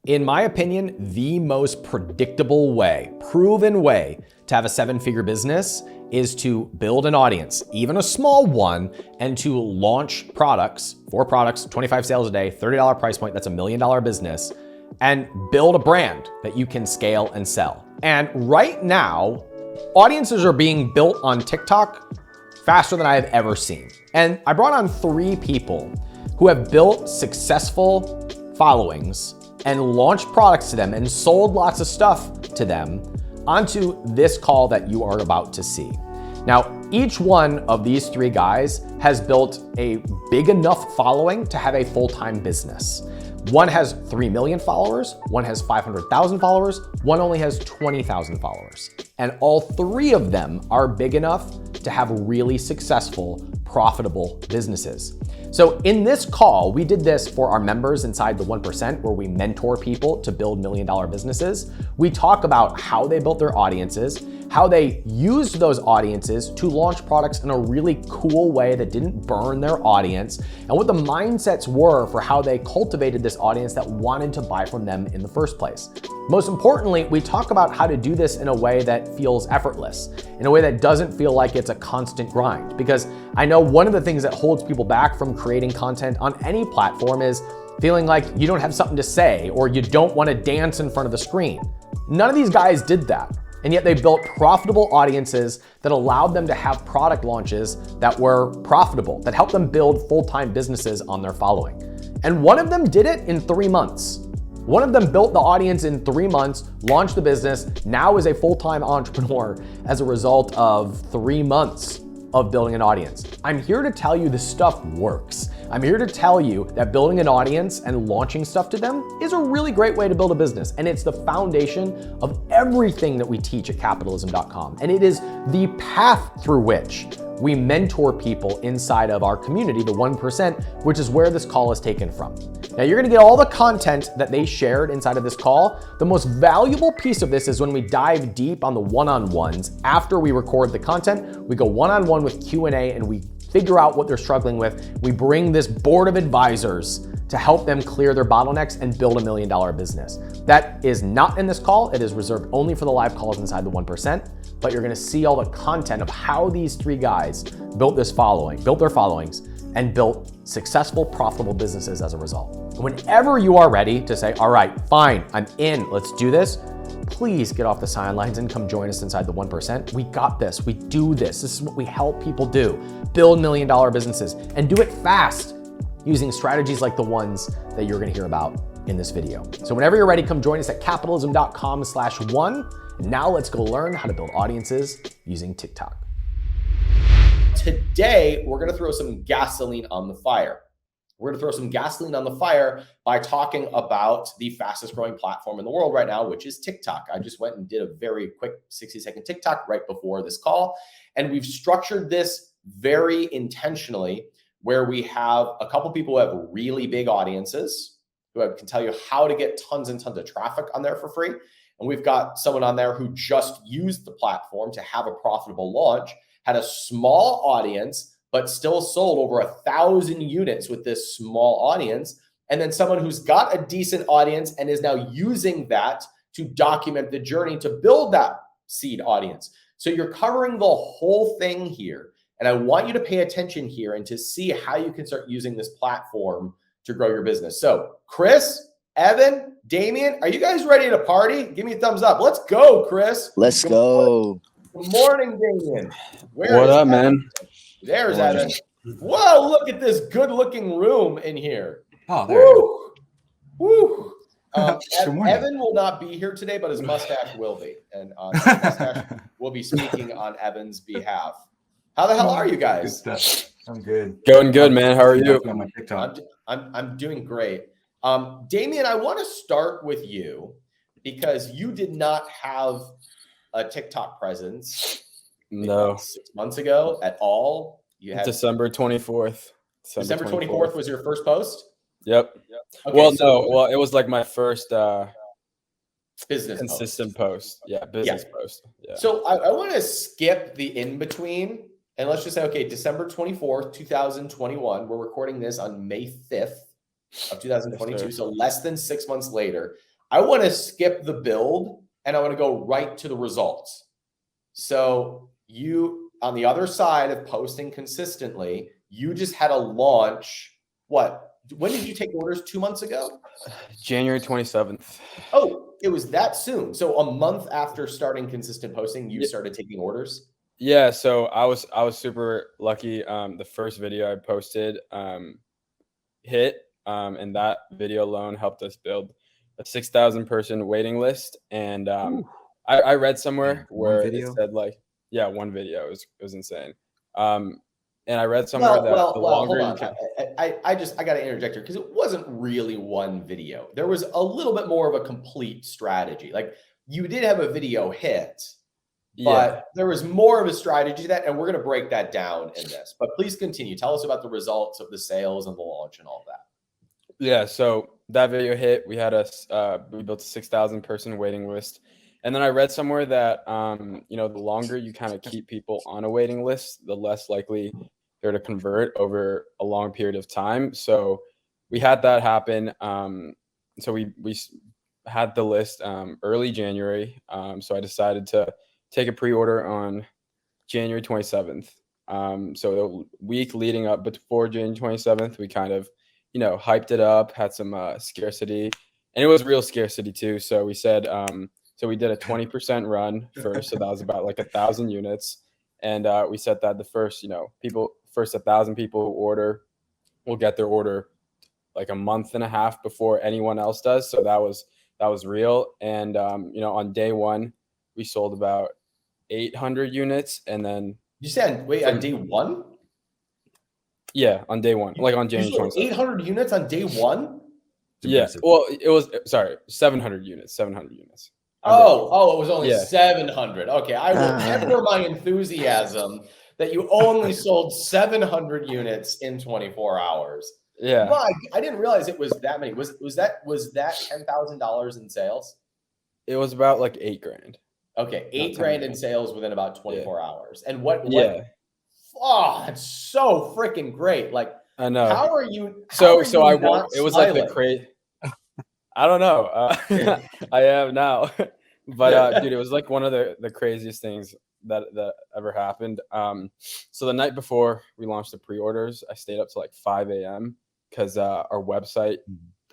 In my opinion, the most predictable way, proven way to have a 7-figure business is to build an audience, even a small one, and to launch products, 4 products, 25 sales a day, $30 price point, that's $1 million business, and build a brand that you can scale and sell. And right now, audiences are being built on TikTok faster than I have ever seen. And I brought on 3 people who have built successful followings and launched products to them and sold lots of stuff to them onto this call that you are about to see. Now, each one of these 3 guys has built a big enough following to have a full-time business. One has 3 million followers, one has 500,000 followers, one only has 20,000 followers. And all 3 of them are big enough to have really successful, profitable businesses. So in this call, we did this for our members inside the 1%, where we mentor people to build $1 million businesses. We talk about how they built their audiences, how they used those audiences to launch products in a really cool way that didn't burn their audience, and what the mindsets were for how they cultivated this audience that wanted to buy from them in the first place. Most importantly, we talk about how to do this in a way that feels effortless, in a way that doesn't feel like it's a constant grind. Because I know one of the things that holds people back from creating content on any platform is feeling like you don't have something to say or you don't want to dance in front of the screen. None of these guys did that. And yet they built profitable audiences that allowed them to have product launches that were profitable, that helped them build full-time businesses on their following. And one of them did it in 3 months. One of them built the audience in 3 months, launched the business, now is a full-time entrepreneur as a result of 3 months of building an audience. I'm here to tell you this stuff works. I'm here to tell you that building an audience and launching stuff to them is a really great way to build a business. And it's the foundation of everything that we teach at capitalism.com. And it is the path through which we mentor people inside of our community, the 1%, which is where this call is taken from. Now, you're gonna get all the content that they shared inside of this call. The most valuable piece of this is when we dive deep on the one-on-ones. After we record the content, we go one-on-one with Q&A and we figure out what they're struggling with. We bring this board of advisors to help them clear their bottlenecks and build $1 million business. That is not in this call. It is reserved only for the live calls inside the 1%, but you're gonna see all the content of how these 3 guys built their followings, and built successful, profitable businesses as a result. And whenever you are ready to say, all right, fine, I'm in, let's do this, please get off the sidelines and come join us inside the 1%. We got this, we do this. This is what we help people do. Build $1 million businesses and do it fast using strategies like the ones that you're gonna hear about in this video. So whenever you're ready, come join us at capitalism.com/one. And now let's go learn how to build audiences using TikTok. Today, we're gonna throw some gasoline on the fire. We're gonna throw some gasoline on the fire by talking about the fastest growing platform in the world right now, which is TikTok. I just went and did a very quick 60-second TikTok right before this call. And we've structured this very intentionally, where we have a couple people who have really big audiences, who can tell you how to get tons and tons of traffic on there for free. And we've got someone on there who just used the platform to have a profitable launch, had a small audience, but still sold over 1,000 units with this small audience. And then someone who's got a decent audience and is now using that to document the journey to build that seed audience. So you're covering the whole thing here. And I want you to pay attention here and to see how you can start using this platform to grow your business. So Chris, Evan, Damien, are you guys ready to party? Give me a thumbs up. Let's go, Chris. Let's go. Good morning, Damien. What up, man? There's Evan. Whoa, look at this good-looking room in here. Oh, there you go. Woo. Evan will not be here today, but his mustache will be. And his mustache will be speaking on Evan's behalf. How the hell are you guys? Good stuff. I'm good. Going good, man. How are you? On my TikTok. I'm doing great. Damien, I want to start with you because you did not have a TikTok presence. No. 6 months ago at all. You had December 24th. December 24th was your first post? Yep. Okay, well, no. It was like my first business consistent post. Yeah, business post. Yeah. So I want to skip the in-between and let's just say, okay, December 24th, 2021. We're recording this on May 5th of 2022. So less than 6 months later. I want to skip the build and I want to go right to the results. So you, on the other side of posting consistently, you just had a launch. What? When did you take orders? 2 months ago? January 27th. Oh, it was that soon. So a month after starting consistent posting, you started taking orders? Yeah, so I was super lucky. The first video I posted hit, and that video alone helped us build a 6,000 person waiting list. And I read somewhere where it said like, yeah, one video. It was insane. And I read somewhere that the longer hold you on. can. I got to interject here because it wasn't really one video. There was a little bit more of a complete strategy. Like you did have a video hit, but there was more of a strategy to that, and we're going to break that down in this. But please continue. Tell us about the results of the sales and the launch and all that. Yeah, so that video hit. We had we built a 6,000 person waiting list, and then I read somewhere that the longer you kind of keep people on a waiting list, the less likely they're to convert over a long period of time. So we had that happen. So we had the list early January. So I decided to take a pre-order on January 27th. So the week leading up before January 27th, we kind of, hyped it up, had some scarcity, and it was real scarcity too. So we said, so we did a 20% run first. So that was about like 1,000 units. And we said that the first, first 1,000 people who order will get their order like a month and a half before anyone else does. So that was real. And, on day one, we sold about 800 units. And then you said, wait, on day one? Yeah, on day one, like on January 27th. 800 units on day one? Yeah, well, it was 700 units. 700 units. It was only 700. Okay, I will temper my enthusiasm that you only sold 700 units in 24 hours. Yeah, Mike, I didn't realize it was that many. Was that $10,000 in sales? It was about like $8,000. Okay, $8,000 in sales within about 24 hours. And what? Yeah. Oh, that's so freaking great! Like, I know. How are you? So I woke. It was like the crazy. I don't know. I am now, but dude, it was like one of the craziest things that ever happened. So the night before we launched the pre-orders, I stayed up to like 5 a.m. because our website,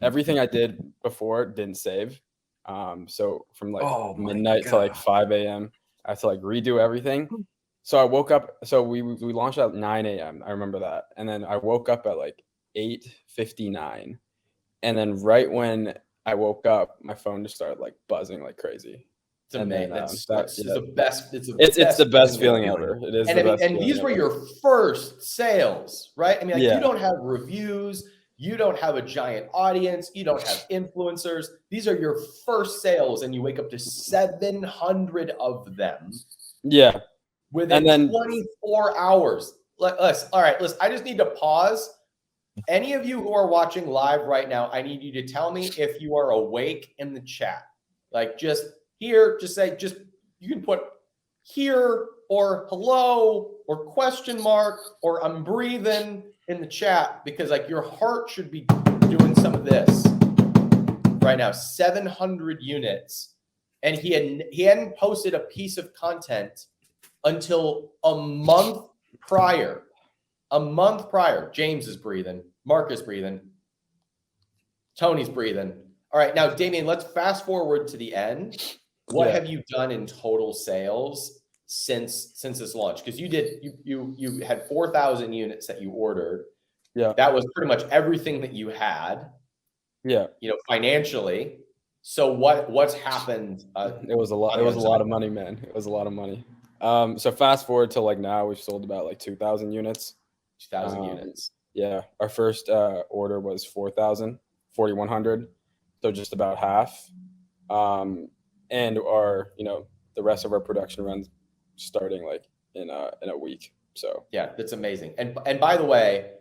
everything I did before didn't save. So from like midnight to like 5 a.m., I had to like redo everything. So I woke up. So we launched at 9 a.m. I remember that, and then I woke up at like 8:59, and then right when I woke up, my phone just started like buzzing like crazy. It's amazing. It's the best. It's the best feeling ever. It is. And these were your first sales, right? I mean, you don't have reviews. You don't have a giant audience. You don't have influencers. These are your first sales, and you wake up to 700 of them. Yeah. Within 24 hours. All right, listen, I just need to pause. Any of you who are watching live right now, I need you to tell me if you are awake in the chat. Like just here, you can put here or hello or question mark or I'm breathing in the chat because like your heart should be doing some of this right now. 700 units. And he hadn't posted a piece of content until a month prior. James is breathing. Mark is breathing. Tony's breathing. All right, now, Damien, let's fast forward to the end. What have you done in total sales since this launch? Because you had 4,000 units that you ordered. Yeah. That was pretty much everything that you had. Yeah. Financially. So what's happened? It was a lot. It was a lot of money, man. It was a lot of money. So fast forward to like now, we've sold about like 2,000 units. 2,000 units. Yeah. Our first order was 4,100. So just about half. And our, the rest of our production runs starting like in a week. So yeah, that's amazing. And by the way,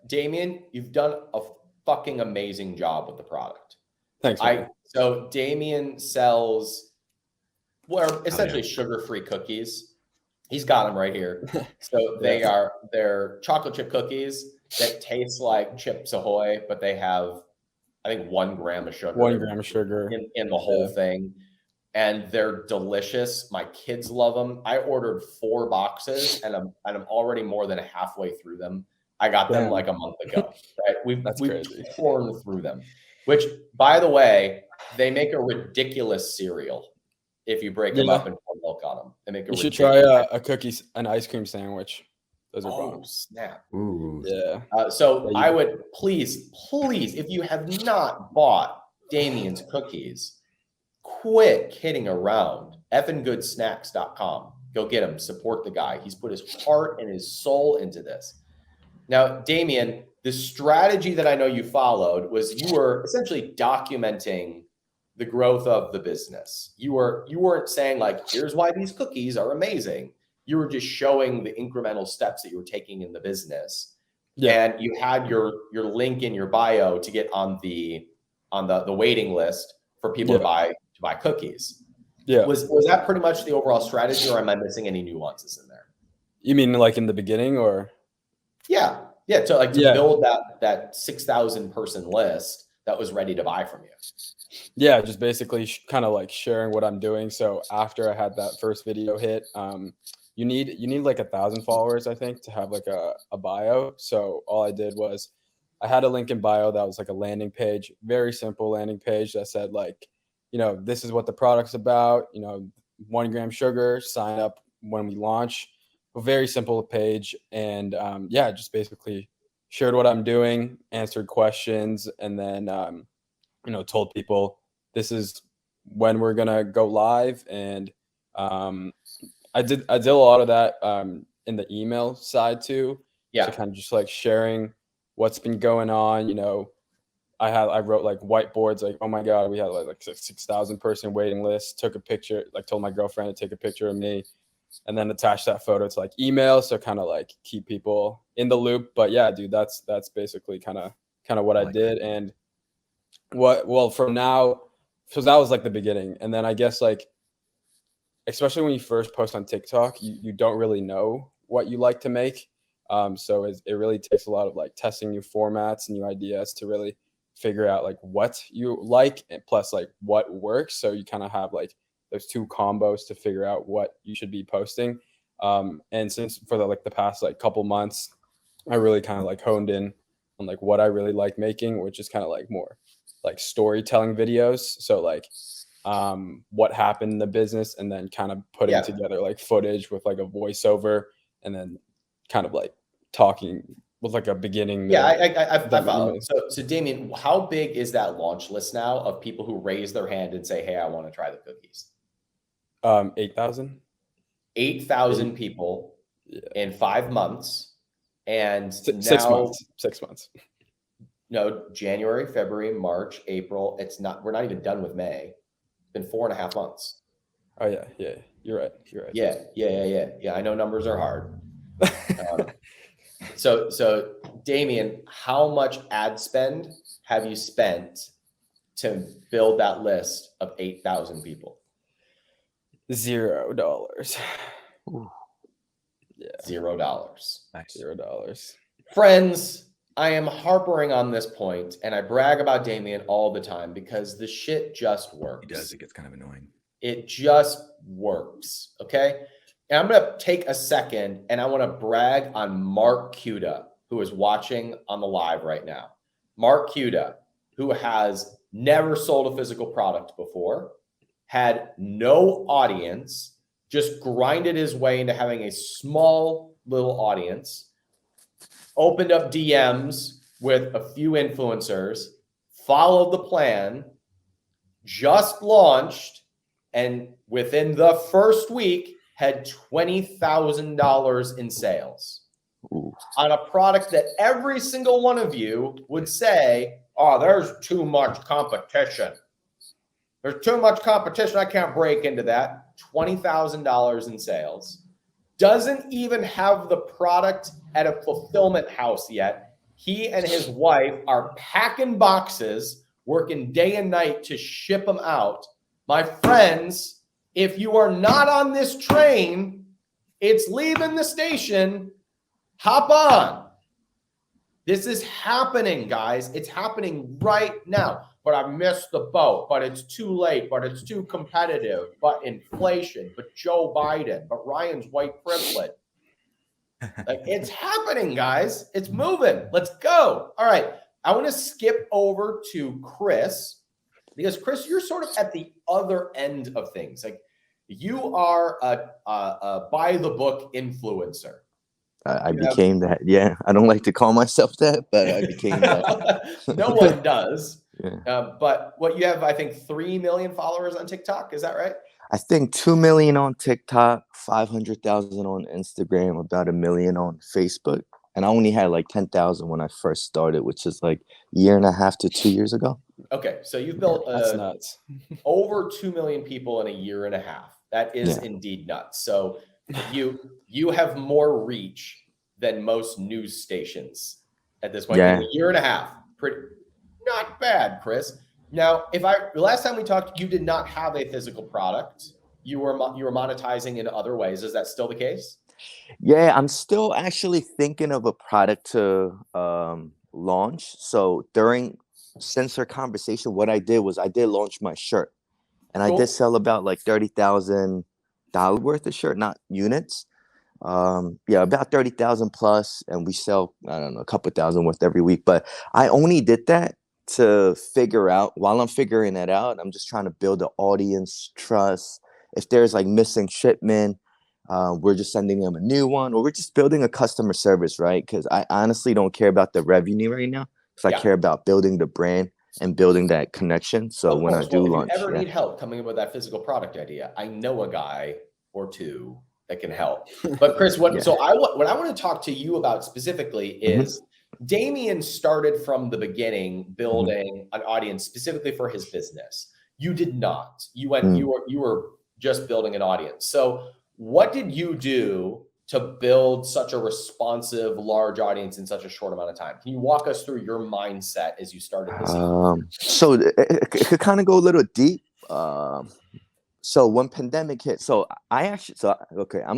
Damien, you've done a fucking amazing job with the product. Thanks. So Damien sells essentially sugar-free cookies. He's got them right here. So they're chocolate chip cookies that taste like Chips Ahoy, but they have I think 1 gram of sugar. 1 gram of sugar in the whole thing. And they're delicious. My kids love them. I ordered 4 boxes and I'm already more than halfway through them. I got them like a month ago. Right? We've torn through them, which, by the way, they make a ridiculous cereal if you break them up and pour milk on them. They make you should try an ice cream sandwich. Those are bomb. Snap. Ooh. Yeah. So I would please, if you have not bought Damien's cookies, quit kidding around. effingoodsnacks.com. Go get him. Support the guy. He's put his heart and his soul into this. Now, Damien, the strategy that I know you followed was you were essentially documenting the growth of the business. You weren't saying like, here's why these cookies are amazing. You were just showing the incremental steps that you were taking in the business. Yeah. And you had your link in your bio to get on the waiting list for people to buy cookies. Yeah. Was that pretty much the overall strategy, or am I missing any nuances in there? You mean like in the beginning, or? Yeah. To build that 6,000 person list that was ready to buy from you. Yeah, just basically kind of like sharing what I'm doing. So after I had that first video hit, you need like 1,000 followers, I think, to have like a bio. So all I did was I had a link in bio that was like a landing page, very simple landing page that said like, this is what the product's about, 1 gram sugar, sign up when we launch. A very simple page. And just basically shared what I'm doing, answered questions, and then, told people this is when we're going to go live. And I did a lot of that in the email side too. Yeah. So kind of just like sharing what's been going on. I wrote like whiteboards, like, oh my God, we had like 6,000 person waiting list, took a picture, like told my girlfriend to take a picture of me and then attach that photo to like email. So kind of like keep people in the loop. But yeah, dude, that's basically kind of what I did. And from now, so that was like the beginning. And then I guess like, especially when you first post on TikTok, you don't really know what you like to make. So it really takes a lot of like testing new formats and new ideas to really figure out like what you like and plus like what works. So you kind of have like those two combos to figure out what you should be posting. And since for the past like couple months, I really kind of like honed in on like what I really like making, which is kind of like more like storytelling videos. So like what happened in the business and then kind of putting together like footage with like a voiceover and then kind of like talking with like a beginning. Yeah, I follow. So Damien, how big is that launch list now of people who raise their hand and say, hey, I want to try the cookies? 8,000. 8,000 people in 5 months. And 6 months. 6 months. No, January, February, March, April. We're not even done with May. It's been 4.5 months. Oh yeah. You're right. Yeah. I know numbers are hard. So Damien, how much ad spend have you spent to build that list of 8,000 people? $0. Yeah. $0. Nice. $0. Friends, I am harping on this point, and I brag about Damien all the time because the shit just works. It does. It gets kind of annoying. It just works. Okay. And I'm going to take a second and I want to brag on Mark Cuda, who is watching on the live right now. Mark Cuda, who has never sold a physical product before, had no audience, just grinded his way into having a small little audience, opened up DMs with a few influencers, followed the plan, just launched, and within the first week had $20,000 in sales. Ooh. On a product that every single one of you would say, oh, there's too much competition. There's too much competition. I can't break into that. $20,000 in sales. Doesn't even have the product at a fulfillment house yet. He and his wife are packing boxes, working day and night to ship them out. My friends, if you are not on this train, it's leaving the station. Hop on. This is happening, guys. It's happening right now. But I missed the boat. But it's too late. But it's too competitive. But inflation. But Joe Biden. But Ryan's white privilege. Like, it's happening, guys. It's moving. Let's go. All right. I want to skip over to Chris, because Chris, you're sort of at the other end of things. Like, you are a by the book influencer. I became that. Yeah, I don't like to call myself that, but I became that. No one does. Yeah. But what you have, I think, 3 million followers on TikTok. Is that right? I think 2 million on TikTok, 500,000 on Instagram, about 1 million on Facebook. And I only had like 10,000 when I first started, which is like a year and a half to 2 years ago. Okay, so you've built That's nuts. over 2 million people in a year and a half. That is indeed nuts. So you have more reach than most news stations at this point. In a year and a half. Pretty not bad, Chris. Now, last time we talked, you did not have a physical product. You were monetizing in other ways. Is that still the case? Yeah, I'm still actually thinking of a product to launch. So since our conversation, what I did was I did launch my shirt, and cool. I did sell about like $30,000 worth of shirt, not units. About 30,000 plus, and we sell, I don't know, a couple thousand worth every week. But I only did that to figure out, while I'm figuring that out, I'm just trying to build an audience, trust. If there's like missing shipment, we're just sending them a new one, or we're just building a customer service, right? Because I honestly don't care about the revenue right now, because I care about building the brand and building that connection. So when I do launch, if you ever need help coming up with that physical product idea, I know a guy or two that can help. But Chris, what I want to talk to you about specifically is Damien started from the beginning building an audience specifically for his business. You did not. You were just building an audience. So what did you do to build such a responsive, large audience in such a short amount of time? Can you walk us through your mindset as you started this? So it could kind of go a little deep. So when pandemic hit, I'm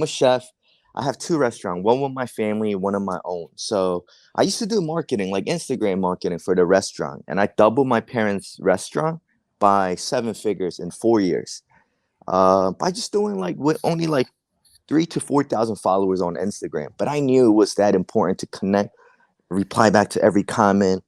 a chef. I have 2 restaurants, one with my family, one of my own. So I used to do marketing, like Instagram marketing for the restaurant. And I doubled my parents' restaurant by 7 figures in 4 years. By just doing with only 3,000 to 4,000 followers on Instagram. But I knew it was that important to connect, reply back to every comment,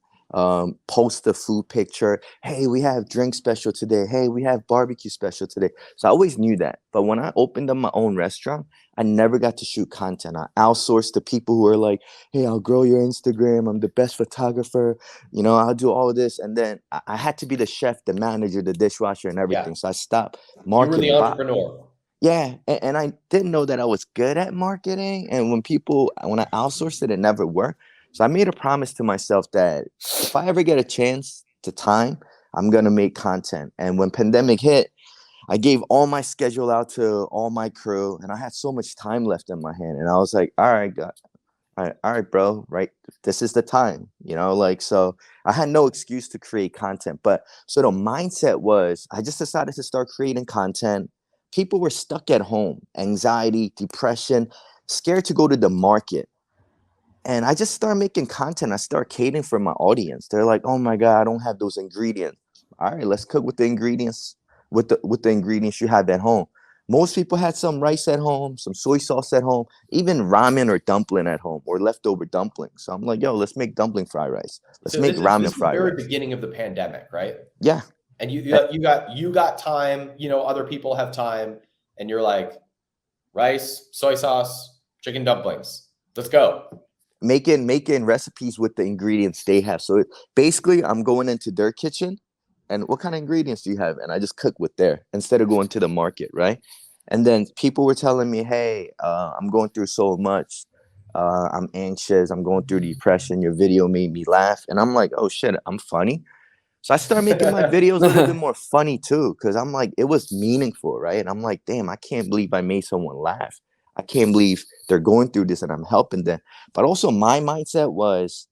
post the food picture. Hey, we have drink special today. Hey, we have barbecue special today. So I always knew that. But when I opened up my own restaurant, I never got to shoot content. I outsourced to people who are like, hey, I'll grow your Instagram. I'm the best photographer. I'll do all of this. And then I had to be the chef, the manager, the dishwasher, and everything. So I stopped marketing. You were the entrepreneur. Yeah. And I didn't know that I was good at marketing. And when I outsourced it, it never worked. So I made a promise to myself that if I ever get a chance to time, I'm going to make content. And when pandemic hit, I gave all my schedule out to all my crew, and I had so much time left in my hand. And I was like, all right, God, all right, bro, right? This is the time, so I had no excuse to create content. But so the mindset was, I just decided to start creating content. People were stuck at home, anxiety, depression, scared to go to the market. And I just started making content. I started catering for my audience. They're like, oh my God, I don't have those ingredients. All right, let's cook with the ingredients, with the ingredients you have at home. Most people had some rice at home, some soy sauce at home, even ramen or dumpling at home, or leftover dumplings. So I'm like, yo, let's make dumpling fried rice. Let's make ramen fried rice. Very beginning of the pandemic, right? Yeah. And you got time, other people have time, and you're like, rice, soy sauce, chicken dumplings. Let's go. Making recipes with the ingredients they have. So basically I'm going into their kitchen, and what kind of ingredients do you have? And I just cook with there instead of going to the market, right? And then people were telling me, hey, I'm going through so much. I'm anxious. I'm going through depression. Your video made me laugh. And I'm like, oh shit, I'm funny. So I started making my videos a little bit more funny too, because I'm like, it was meaningful, right? And I'm like, damn, I can't believe I made someone laugh. I can't believe they're going through this and I'm helping them. But also my mindset was,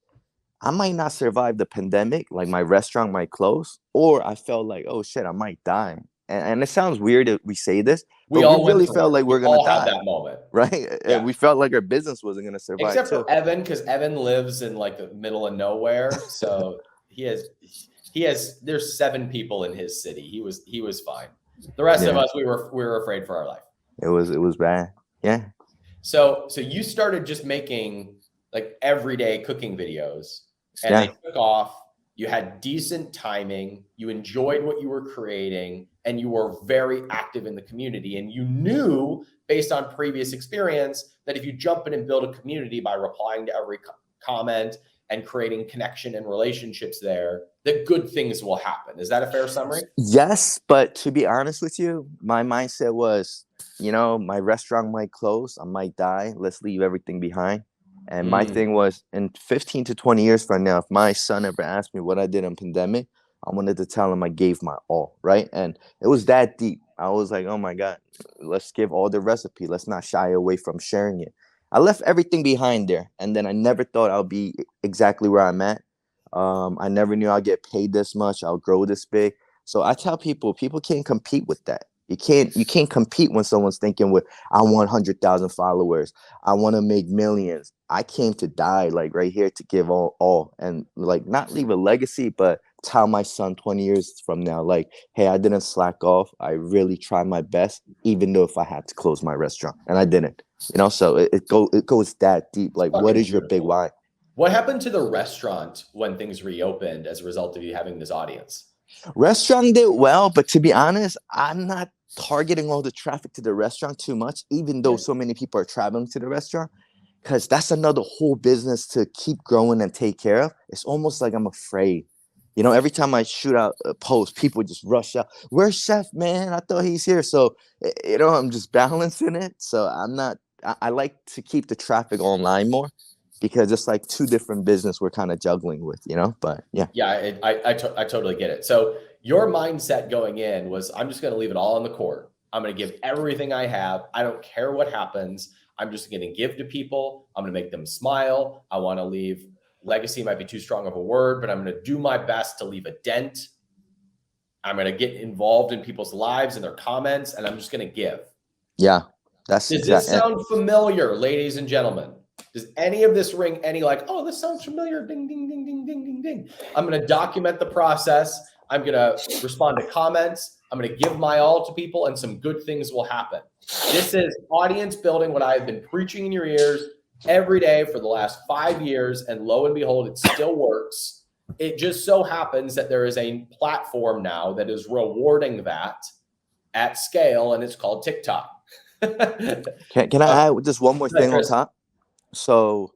I might not survive the pandemic, like my restaurant might close, or I felt like, oh shit, I might die. and it sounds weird that we say this, We but all we really went through felt it. like we're We gonna all had die, that moment. right? Yeah. And we felt like our business wasn't gonna survive. Except too. for Evan, because Evan lives in like the middle of nowhere. So there's 7 people in his city. He was fine. The rest of us, we were afraid for our life. It was bad. Yeah. So you started just making like everyday cooking videos, and they took off. You had decent timing. You enjoyed what you were creating, and you were very active in the community. And you knew, based on previous experience, that if you jump in and build a community by replying to every comment and creating connection and relationships there, that good things will happen. Is that a fair summary? Yes, but to be honest with you, my mindset was, my restaurant might close, I might die. Let's leave everything behind. And my thing was, in 15 to 20 years from now, if my son ever asked me what I did in pandemic, I wanted to tell him I gave my all, right? And it was that deep. I was like, oh my God, let's give all the recipe. Let's not shy away from sharing it. I left everything behind there. And then I never thought I'll be exactly where I'm at. I never knew I'd get paid this much. I'll grow this big. So I tell people can't compete with that. You can't compete when someone's thinking with, I want 100,000 followers. I want to make millions. I came to die, like right here, to give all and like not leave a legacy, but tell my son 20 years from now, like, hey, I didn't slack off. I really tried my best, even though if I had to close my restaurant, and I didn't, so it goes that deep. Like, what is your big why? What happened to the restaurant when things reopened as a result of you having this audience? Restaurant did well, but to be honest, I'm not targeting all the traffic to the restaurant too much, even though so many people are traveling to the restaurant, because that's another whole business to keep growing and take care of. It's almost like I'm afraid. Every time I shoot out a post, people just rush out. Where's Chef, man? I thought he's here. So, I'm just balancing it. So I like to keep the traffic online more, because it's like 2 different business we're kind of juggling with, but yeah. Yeah, I totally get it. So your mindset going in was, I'm just going to leave it all on the court. I'm going to give everything I have. I don't care what happens. I'm just going to give to people. I'm going to make them smile. I want to leave, legacy might be too strong of a word, but I'm going to do my best to leave a dent. I'm going to get involved in people's lives and their comments, and I'm just going to give. Yeah, Does this sound familiar, ladies and gentlemen? Does any of this ring any like, oh, this sounds familiar? Ding, ding, ding, ding, ding, ding, ding. I'm going to document the process. I'm going to respond to comments. I'm going to give my all to people, and some good things will happen. This is audience building, what I've been preaching in your ears every day for the last 5 years. And lo and behold, it still works. It just so happens that there is a platform now that is rewarding that at scale, and it's called TikTok. Can I add just one more thing on top? So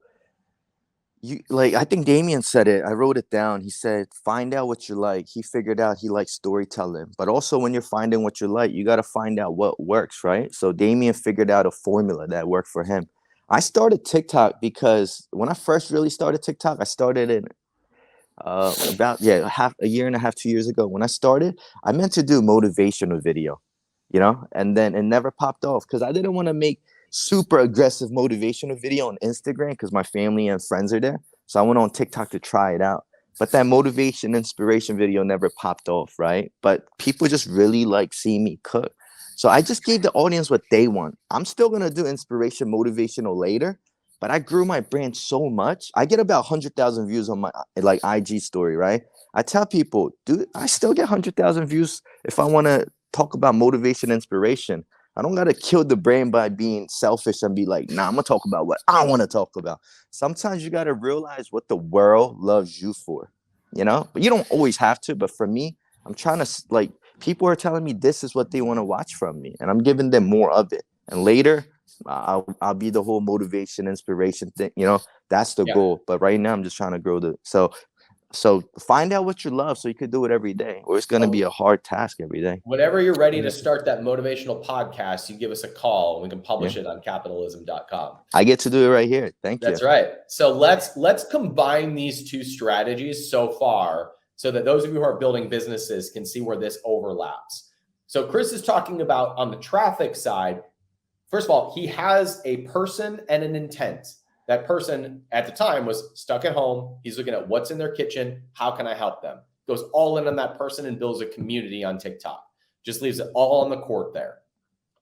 I think Damien said it. I wrote it down. He said, find out what you like. He figured out he likes storytelling. But also, when you're finding what you like, you got to find out what works, right? So Damien figured out a formula that worked for him. I started TikTok because when I first really started TikTok, I started in about a year and a half, 2 years ago. When I started, I meant to do motivational video, and then it never popped off because I didn't want to make super aggressive motivational video on Instagram because my family and friends are there. So I went on TikTok to try it out. But that motivation, inspiration video never popped off, right? But people just really like seeing me cook. So I just gave the audience what they want. I'm still going to do inspiration, motivational later, but I grew my brand so much. I get about 100,000 views on my IG story, right? I tell people, dude, I still get 100,000 views if I want to talk about motivation, inspiration. I don't got to kill the brain by being selfish and be like, nah, I'm going to talk about what I want to talk about. Sometimes you got to realize what the world loves you for, but you don't always have to. But for me, I'm trying to, people are telling me this is what they want to watch from me, and I'm giving them more of it. And later, I'll be the whole motivation, inspiration thing. That's the goal. But right now, I'm just trying to grow So find out what you love so you could do it every day, or it's going to be a hard task every day. Whenever you're ready to start that motivational podcast, you give us a call and we can publish it on capitalism.com. I get to do it right here. Thank you. That's right. So let's combine these 2 strategies so far so that those of you who are building businesses can see where this overlaps. So Chris is talking about on the traffic side. First of all, he has a person and an intent. That person at the time was stuck at home. He's looking at what's in their kitchen. How can I help them? Goes all in on that person and builds a community on TikTok. Just leaves it all on the court there.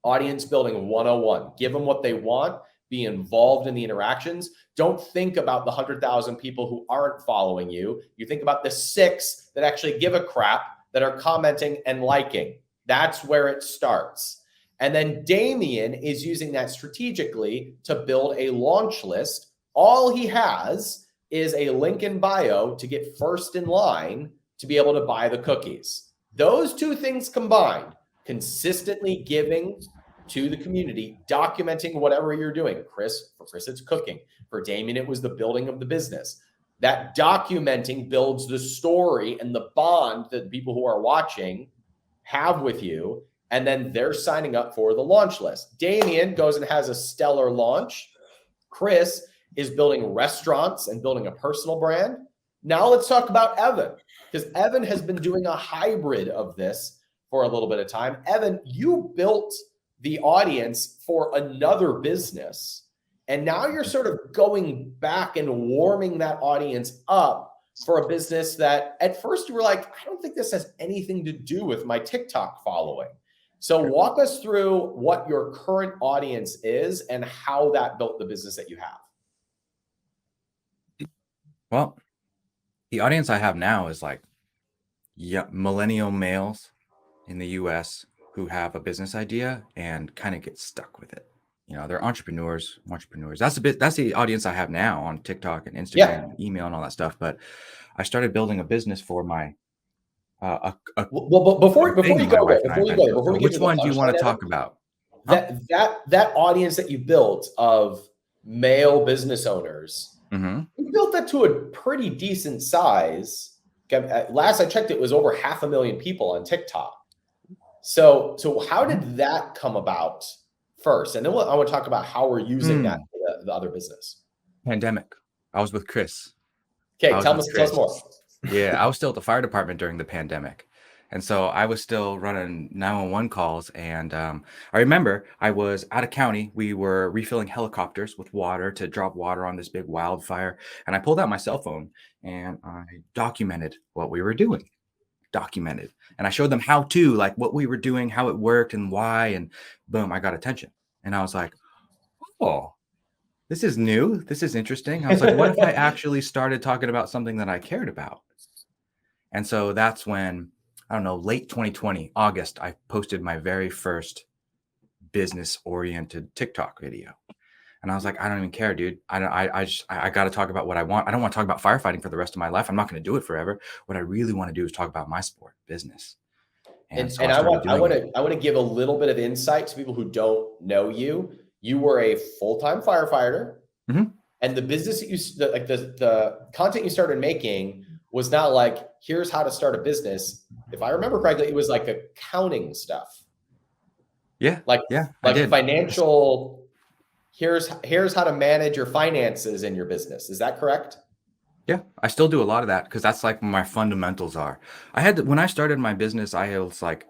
Audience building 101. Give them what they want. Be involved in the interactions. Don't think about the 100,000 people who aren't following you. You think about the 6 that actually give a crap, that are commenting and liking. That's where it starts. And then Damien is using that strategically to build a launch list. All he has is a link in bio to get first in line to be able to buy the cookies. Those 2 things combined, consistently giving to the community, documenting whatever you're doing. For Chris, it's cooking. For Damien, it was the building of the business. That documenting builds the story and the bond that the people who are watching have with you. And then they're signing up for the launch list. Damien goes and has a stellar launch. Chris is building restaurants and building a personal brand. Now let's talk about Evan, because Evan has been doing a hybrid of this for a little bit of time. Evan, you built the audience for another business, and now you're sort of going back and warming that audience up for a business that at first you were like, I don't think this has anything to do with my TikTok following. So walk us through what your current audience is and how that built the business that you have. Well, the audience I have now is like millennial males in the US who have a business idea and kind of get stuck with it. You know, they're entrepreneurs. That's the audience I have now on TikTok and Instagram and email and all that stuff. But I started building a business for my before you go there, which one do you want to talk about? That audience that you built of male business owners, you built that to a pretty decent size. Last I checked, it was over 500,000 people on TikTok. So how did that come about first? And then I want to talk about how we're using that for the other business. Pandemic. I was with Chris. Okay, tell us more. Yeah, I was still at the fire department during the pandemic. And so I was still running 911 calls. And I remember I was out of county. We were refilling helicopters with water to drop water on this big wildfire. And I pulled out my cell phone and I documented what we were doing. And I showed them how to, like what we were doing, how it worked and why. And boom, I got attention. And I was like, oh, this is new. This is interesting. I was like, what if I actually started talking about something that I cared about? And so that's when, I don't know, late 2020, August, I posted my very first business-oriented TikTok video. And I was like, I don't even care, dude. I got to talk about what I want. I don't want to talk about firefighting for the rest of my life. I'm not going to do it forever. What I really want to do is talk about my sport, business. And I want to give a little bit of insight to people who don't know you. You were a full-time firefighter, and the business that the content you started making was not like, here's how to start a business. If I remember correctly, it was like accounting stuff. Yeah. Like financial. Here's how to manage your finances in your business. Is that correct? Yeah, I still do a lot of that because that's like my fundamentals are. When I started my business, I was like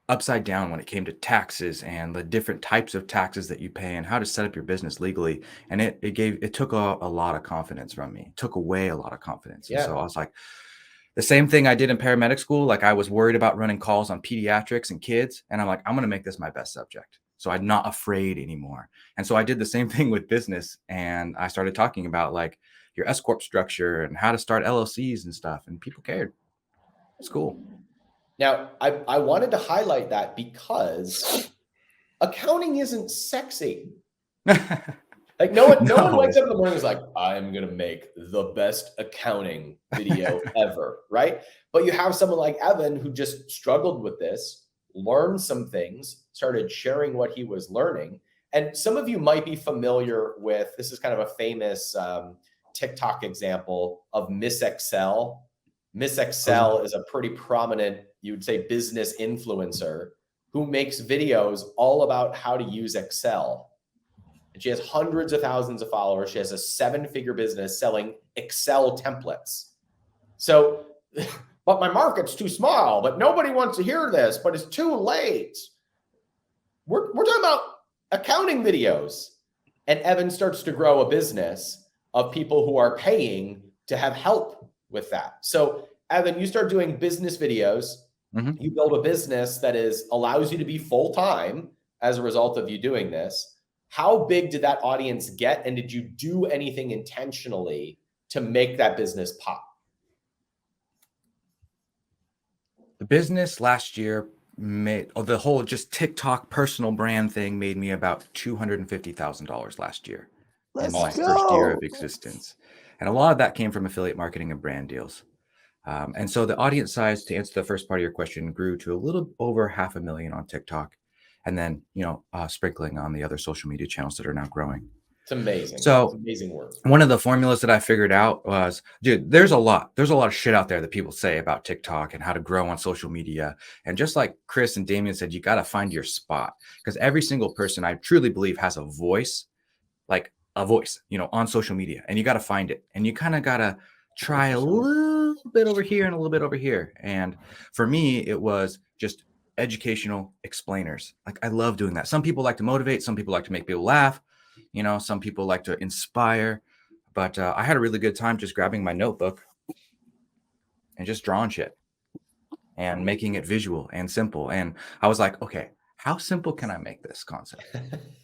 upside down when it came to taxes and the different types of taxes that you pay and how to set up your business legally. And it took a lot of confidence from me. It took away a lot of confidence. Yeah. And so I was like, the same thing I did in paramedic school. Like I was worried about running calls on pediatrics and kids. And I'm like, I'm going to make this my best subject. So I'm not afraid anymore. And so I did the same thing with business. And I started talking about like your S Corp structure and how to start LLCs and stuff. And people cared. It's cool. Now, I wanted to highlight that because accounting isn't sexy. Like no one wakes up in the morning and is like, I'm going to make the best accounting video ever, right? But you have someone like Evan who just struggled with this, learned some things, started sharing what he was learning. And some of you might be familiar with, this is kind of a famous TikTok example of Miss Excel. Miss Excel is a pretty prominent, you would say, business influencer who makes videos all about how to use Excel. And she has hundreds of thousands of followers. She has a 7-figure business selling Excel templates. So, but my market's too small, but nobody wants to hear this, but it's too late. We're talking about accounting videos. And Evan starts to grow a business of people who are paying to have help with that. So Evan, you start doing business videos You build a business that allows you to be full-time as a result of you doing this. How big did that audience get? And did you do anything intentionally to make that business pop? The business last year the whole just TikTok personal brand thing made me about $250,000 last year in my first year of existence. And a lot of that came from affiliate marketing and brand deals. And so the audience size, to answer the first part of your question, grew to a little over 500,000 on TikTok. And then, sprinkling on the other social media channels that are now growing. It's amazing. So it's amazing work. One of the formulas that I figured out was, dude, there's a lot of shit out there that people say about TikTok and how to grow on social media. And just like Chris and Damien said, you got to find your spot, because every single person, I truly believe, has a voice, on social media, and you got to find it. And you kind of got to try a little bit over here and a little bit over here. And for me, it was just educational explainers. Like, I love doing that. Some people like to motivate. Some people like to make people laugh. Some people like to inspire, but I had a really good time just grabbing my notebook and just drawing shit and making it visual and simple. And I was like, okay, how simple can I make this concept?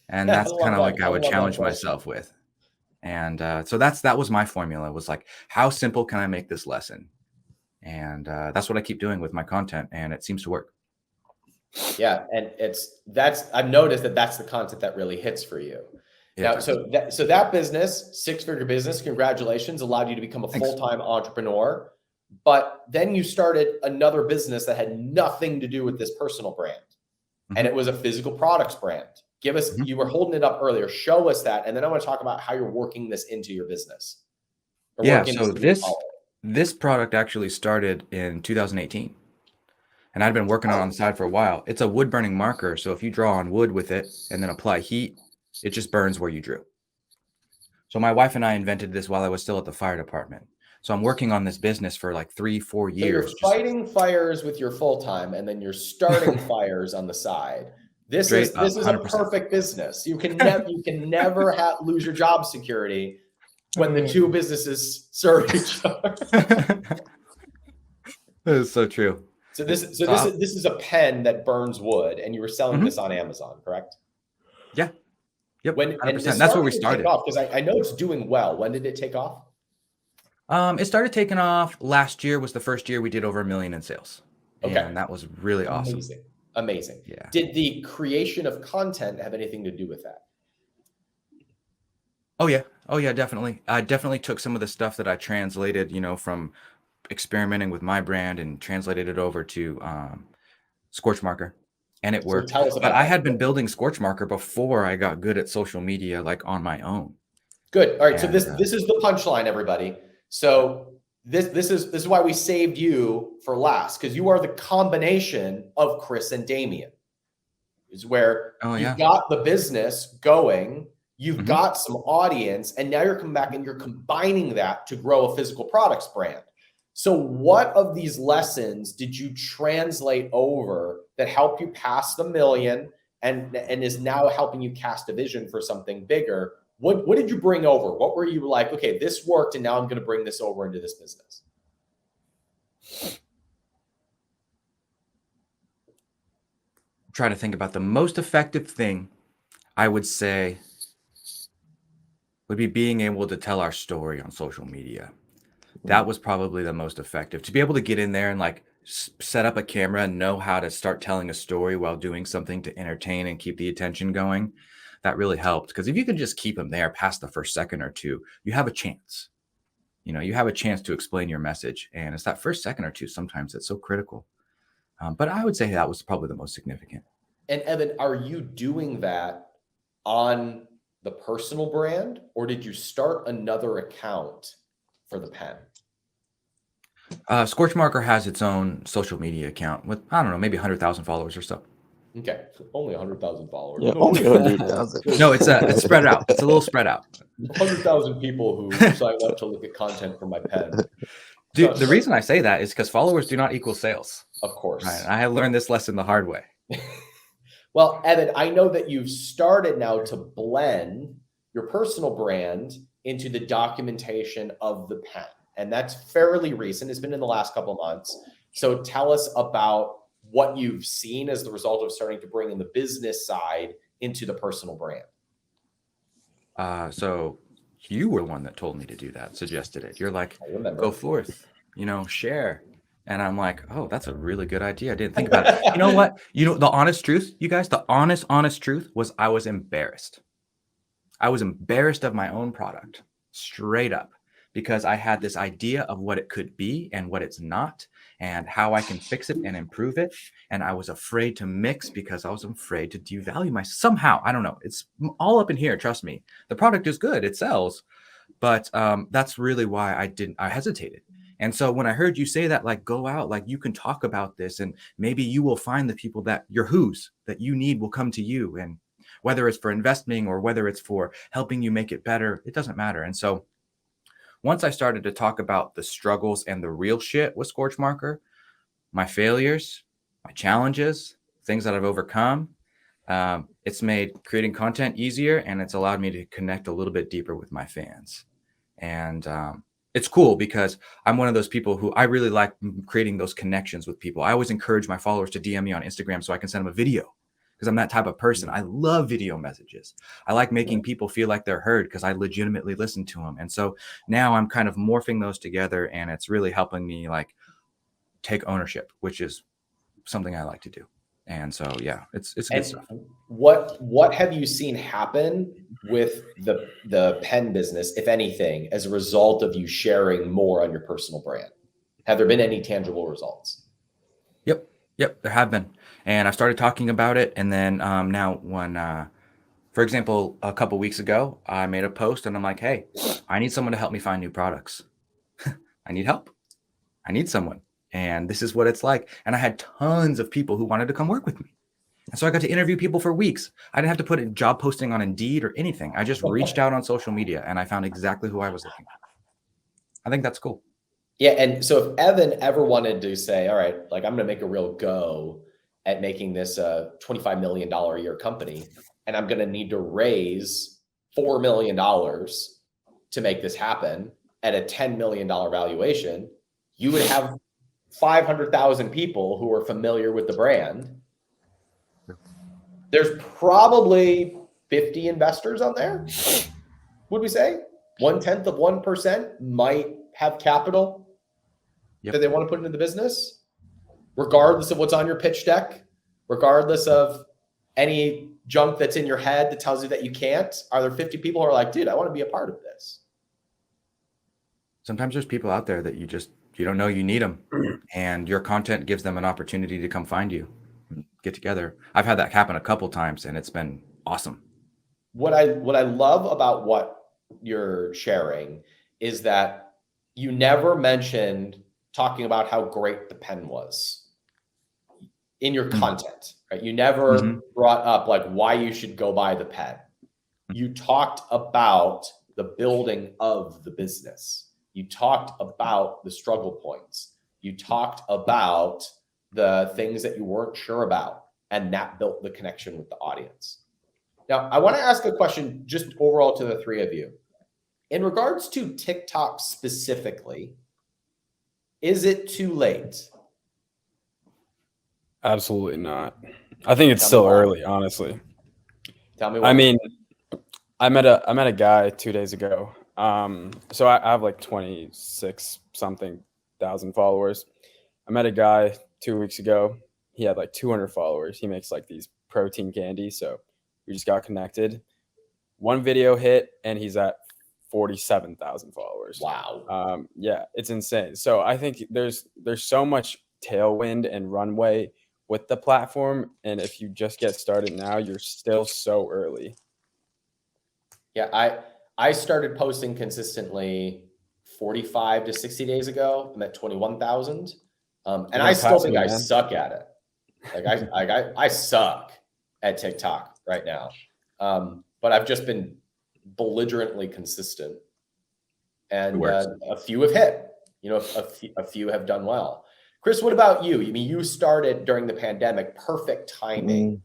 And that's kind of like I would challenge myself with. And so that was my formula, was like, how simple can I make this lesson? And that's what I keep doing with my content, and it seems to work. Yeah, and I've noticed that's the content that really hits for you. Now, so that business, six-figure business, congratulations, allowed you to become a full-time entrepreneur. But then you started another business that had nothing to do with this personal brand. And it was a physical products brand. Give us, you were holding it up earlier. Show us that. And then I want to talk about how you're working this into your business. So this product actually started in 2018. And I'd been working on the side for a while. It's a wood burning marker. So if you draw on wood with it and then apply heat, it just burns where you drew. So my wife and I invented this while I was still at the fire department. So I'm working on this business for like 3-4 years. So you're fighting fires with your full-time, and then you're starting fires on the side. This is 100%. A perfect business. You can never lose your job security when the two businesses serve each other. That is so true. So this is a pen that burns wood, and you were selling this on Amazon, correct? Yeah. Yep. 100%. That's where we started. Because I know it's doing well. When did it take off? It started taking off last year. Was the first year we did over $1 million in sales. Okay. And that was really awesome. Amazing. Yeah. Did the creation of content have anything to do with that? Oh yeah, definitely. I definitely took some of the stuff that I translated, from experimenting with my brand, and translated it over to Scorch Marker. And it worked. But I had been building Scorch Marker before I got good at social media, like on my own. Good. All right. So this is the punchline, everybody. So this is why we saved you for last, because you are the combination of Chris and Damien. Is where you've got the business going, you've got some audience, and now you're coming back and you're combining that to grow a physical products brand. So what of these lessons did you translate over that helped you pass the $1 million and is now helping you cast a vision for something bigger? What did you bring over? What were you like, okay, this worked, and now I'm going to bring this over into this business? Try to think about the most effective thing, I would say, would be being able to tell our story on social media. That was probably the most effective. To be able to get in there and like set up a camera and know how to start telling a story while doing something to entertain and keep the attention going, that really helped. Because if you can just keep them there past the first second or two, you have a chance. You have a chance to explain your message. And it's that first second or two sometimes that's so critical. But I would say that was probably the most significant. And Evan, are you doing that on the personal brand, or did you start another account for the pen? Scorch Marker has its own social media account with, I don't know, maybe 100,000 followers or so. Okay, only 100,000 followers. Yeah, only 100,000. No, it's spread out. It's a little spread out. 100,000 people who sign up to look at content for my pen. Dude, the reason I say that is because followers do not equal sales. Of course. Right? I have learned this lesson the hard way. Well, Evan, I know that you've started now to blend your personal brand into the documentation of the pen. And that's fairly recent. It's been in the last couple of months. So tell us about what you've seen as the result of starting to bring in the business side into the personal brand? So you were one that told me to do that, suggested it. You're like, I remember. go forth, share. And I'm like, oh, that's a really good idea. I didn't think about it. You know what? The honest truth, you guys, the honest truth was I was embarrassed. I was embarrassed of my own product, straight up, because I had this idea of what it could be and what it's not, and how I can fix it and improve it. And I was afraid to mix because I was afraid to devalue myself somehow. I don't know. It's all up in here. Trust me. The product is good. It sells. But that's really why I hesitated. And so when I heard you say that, like, go out, like, you can talk about this, and maybe you will find the people that you need will come to you. And whether it's for investing or whether it's for helping you make it better, it doesn't matter. And so once I started to talk about the struggles and the real shit with Scorch Marker, my failures, my challenges, things that I've overcome, it's made creating content easier, and it's allowed me to connect a little bit deeper with my fans. And it's cool because I'm one of those people who I really like creating those connections with people. I always encourage my followers to DM me on Instagram so I can send them a video, because I'm that type of person. I love video messages. I like making people feel like they're heard because I legitimately listen to them. And so now I'm kind of morphing those together, and it's really helping me like take ownership, which is something I like to do. And so, yeah, it's good stuff. What have you seen happen with the pen business, if anything, as a result of you sharing more on your personal brand? Have there been any tangible results? Yep, there have been. And I started talking about it. And then now when, for example, a couple weeks ago, I made a post and I'm like, hey, I need someone to help me find new products. I need help. I need someone. And this is what it's like. And I had tons of people who wanted to come work with me. And so I got to interview people for weeks. I didn't have to put a job posting on Indeed or anything. I just reached out on social media and I found exactly who I was looking for. I think that's cool. Yeah. And so if Evan ever wanted to say, all right, like, I'm going to make a real go at making this a $25 million a year company, and I'm going to need to raise $4 million to make this happen at a $10 million valuation, you would have 500,000 people who are familiar with the brand. There's probably 50 investors on there, would we say? 0.1% might have capital that they want to put into the business, regardless of what's on your pitch deck, regardless of any junk that's in your head that tells you that you can't. Are there 50 people who are like, dude, I want to be a part of this? Sometimes there's people out there that you don't know you need them, and your content gives them an opportunity to come find you, get together. I've had that happen a couple times, and it's been awesome. What I love about what you're sharing is that you never mentioned talking about how great the pen was in your content, right? You never brought up like why you should go buy the pen. You talked about the building of the business. You talked about the struggle points. You talked about the things that you weren't sure about, and that built the connection with the audience. Now, I want to ask a question just overall to the three of you. In regards to TikTok specifically, is it too late? Absolutely not. I think it's still early, honestly. Tell me why. I mean, I met a guy 2 days ago. So I have like 26 something thousand followers. I met a guy 2 weeks ago. He had like 200 followers. He makes like these protein candy. So we just got connected. One video hit and he's at 47,000 followers. Wow. Yeah, it's insane. So I think there's so much tailwind and runway with the platform. And if you just get started now, you're still so early. Yeah, I started posting consistently 45 to 60 days ago. I'm at 21,000. And I still think I suck at it. Like I suck at TikTok right now. But I've just been belligerently consistent, and a few have hit. A few have done well. Chris, what about you? I mean, you started during the pandemic, perfect timing.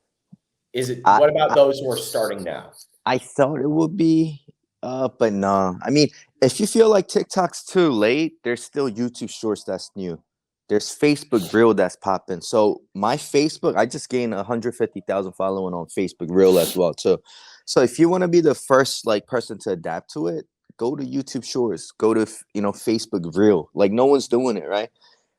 What about those who are starting now? I thought it would be, but no. I mean, if you feel like TikTok's too late, there's still YouTube Shorts that's new. there's Facebook Reel that's popping. So my Facebook, I just gained 150,000 following on Facebook Reel as well too. So if you want to be the first like person to adapt to it, go to YouTube Shorts, go to Facebook Reel. Like no one's doing it, right?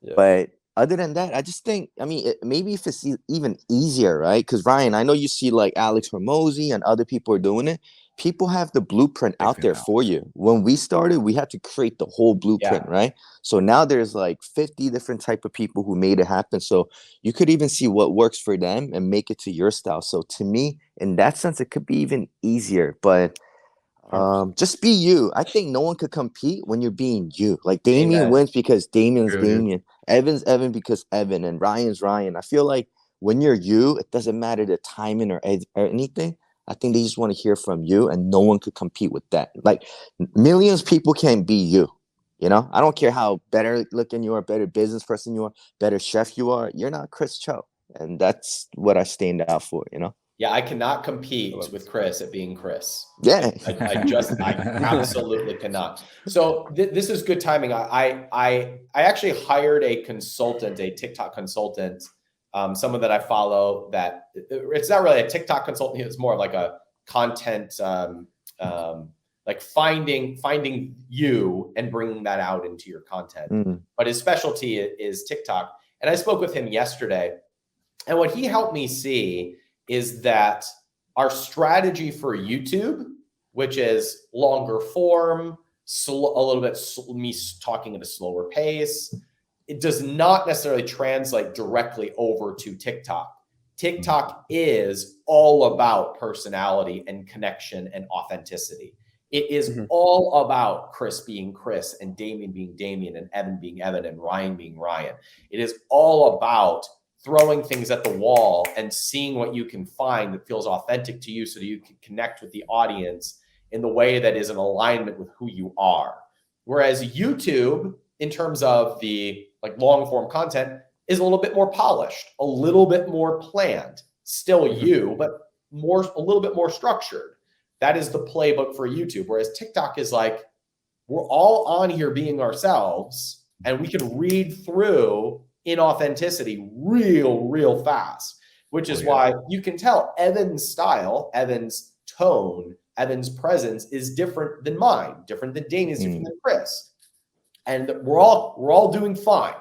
Yeah. But other than that, I just think, I mean, maybe if it's even easier, right? Because Ryan, I know you see like Alex Hormozy and other people are doing it. People have the blueprint out there for you. When we started, we had to create the whole blueprint, right? So now there's like 50 different type of people who made it happen. So you could even see what works for them and make it to your style. So to me, in that sense, it could be even easier. But just be you. I think no one could compete when you're being you. Like Damien wins because Damien's Damien. Evan's Evan because Evan, and Ryan's Ryan. I feel like when you're you, it doesn't matter the timing or anything. I think they just want to hear from you, and no one could compete with that. Like millions of people can't be you. You know, I don't care how better looking you are, better business person you are, better chef you are. You're not Chris Cho, and that's what I stand out for. You know. Yeah, I cannot compete with Chris at being Chris. Yeah, I absolutely cannot. So this is good timing. I actually hired a consultant, a TikTok consultant, someone that I follow. That it's not really a TikTok consultant; it's more like a content, like finding you and bringing that out into your content. But his specialty is TikTok. And I spoke with him yesterday, and what he helped me see is that our strategy for YouTube, which is longer form, a little bit me talking at a slower pace, it does not necessarily translate directly over to TikTok. TikTok is all about personality and connection and authenticity. It is all about Chris being Chris and Damien being Damien and Evan being Evan and Ryan being Ryan. It is all about throwing things at the wall and seeing what you can find that feels authentic to you so that you can connect with the audience in the way that is in alignment with who you are. Whereas YouTube, in terms of the like long form content, is a little bit more polished, a little bit more planned, still you, but a little bit more structured. That is the playbook for YouTube. Whereas TikTok is like, we're all on here being ourselves and we can read through inauthenticity real fast, which is why you can tell Evan's style, Evan's tone, Evan's presence is different than mine, different than Damien's, different than Chris. And we're all doing fine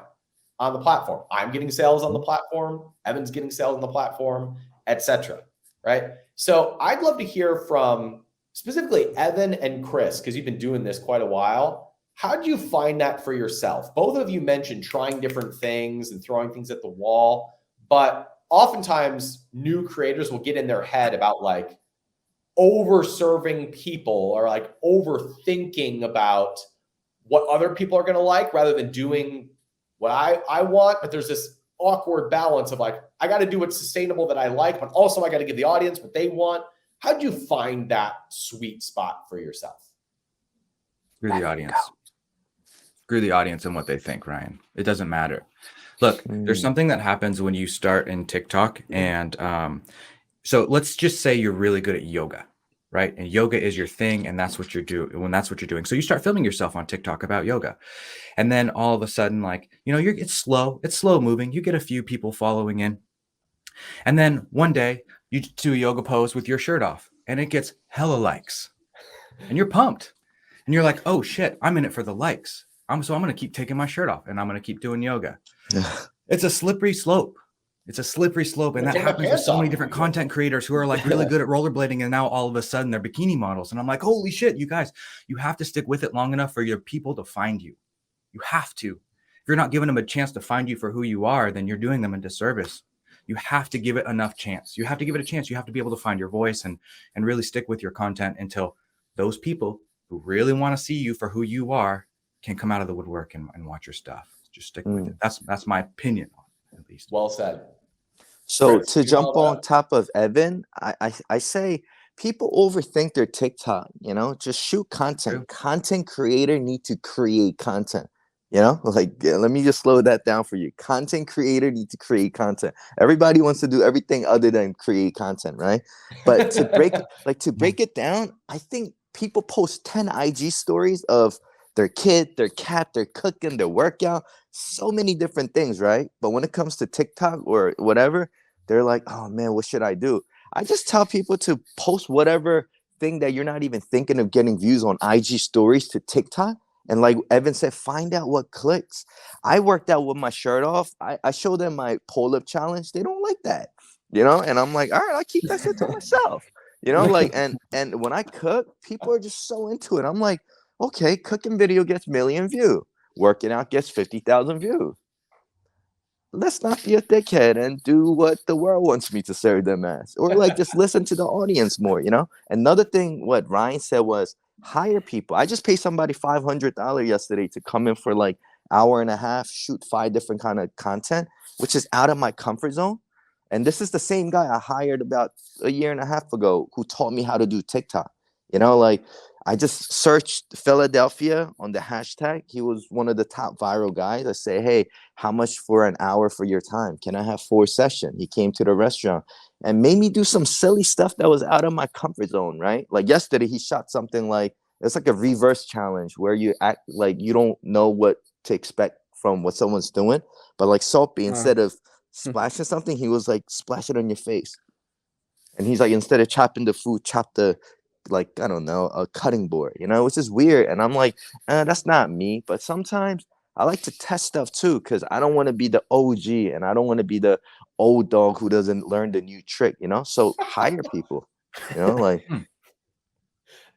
on the platform. I'm getting sales on the platform, Evan's getting sales on the platform, etc. Right? So I'd love to hear from specifically Evan and Chris, because you've been doing this quite a while. How do you find that for yourself? Both of you mentioned trying different things and throwing things at the wall, but oftentimes new creators will get in their head about like over-serving people or like overthinking about what other people are going to like rather than doing what I want. But there's this awkward balance of like, I got to do what's sustainable that I like, but also I got to give the audience what they want. How do you find that sweet spot for yourself? Screw the audience. Screw the audience and what they think, Ryan. It doesn't matter. Look, there's something that happens when you start in TikTok. And so let's just say you're really good at yoga, right? And yoga is your thing. And that's what you're doing. So you start filming yourself on TikTok about yoga. And then all of a sudden, like, it's slow moving. You get a few people following in. And then one day you do a yoga pose with your shirt off and it gets hella likes and you're pumped and you're like, oh shit, I'm in it for the likes. So I'm going to keep taking my shirt off and I'm going to keep doing yoga. It's a slippery slope. And that happens with so many different content creators who are like really good at rollerblading. And now all of a sudden they're bikini models. And I'm like, holy shit, you guys, you have to stick with it long enough for your people to find you. You have to. If you're not giving them a chance to find you for who you are, then you're doing them a disservice. You have to give it enough chance. You have to give it a chance. You have to be able to find your voice and really stick with your content until those people who really want to see you for who you are can come out of the woodwork and watch your stuff. Just stick with it. That's my opinion on it, at least. Well said. So Chris, to jump on top of Evan, I say people overthink their TikTok, just shoot content. True. Content creator need to create content. Let me just slow that down for you. Content creator need to create content. Everybody wants to do everything other than create content, right? But to break it down, I think people post 10 IG stories of their kid, their cat, their cooking, their workout. so many different things, right? But when it comes to TikTok or whatever, they're like, oh man, what should I do? I just tell people to post whatever thing that you're not even thinking of getting views on IG stories to TikTok. And like Evan said, find out what clicks. I worked out with my shirt off. I show them my pull-up challenge. They don't like that, and I'm like, all right, I keep that shit to myself. Like, and when I cook, people are just so into it. I'm like, okay, cooking video gets million view, working out gets 50,000 views. Let's not be a dickhead and do what the world wants me to serve them as, or like just listen to the audience more. Another thing, what Ryan said was hire people. I just paid somebody $500 yesterday to come in for like hour and a half, shoot 5 different kind of content, which is out of my comfort zone. And this is the same guy I hired about a year and a half ago who taught me how to do TikTok. Like I just searched Philadelphia on the hashtag. He was one of the top viral guys. I say, hey, how much for an hour for your time? Can I have 4 sessions? He came to the restaurant and made me do some silly stuff that was out of my comfort zone, right? Like yesterday, he shot something like, it's like a reverse challenge where you act like you don't know what to expect from what someone's doing. But like Soapy, instead of splashing something, he was like, splash it on your face. And he's like, instead of chopping the food, chop the, like, I don't know, a cutting board, which is weird. And I'm like, that's not me. But sometimes I like to test stuff too, because I don't want to be the OG and I don't want to be the old dog who doesn't learn the new trick, So hire people, like.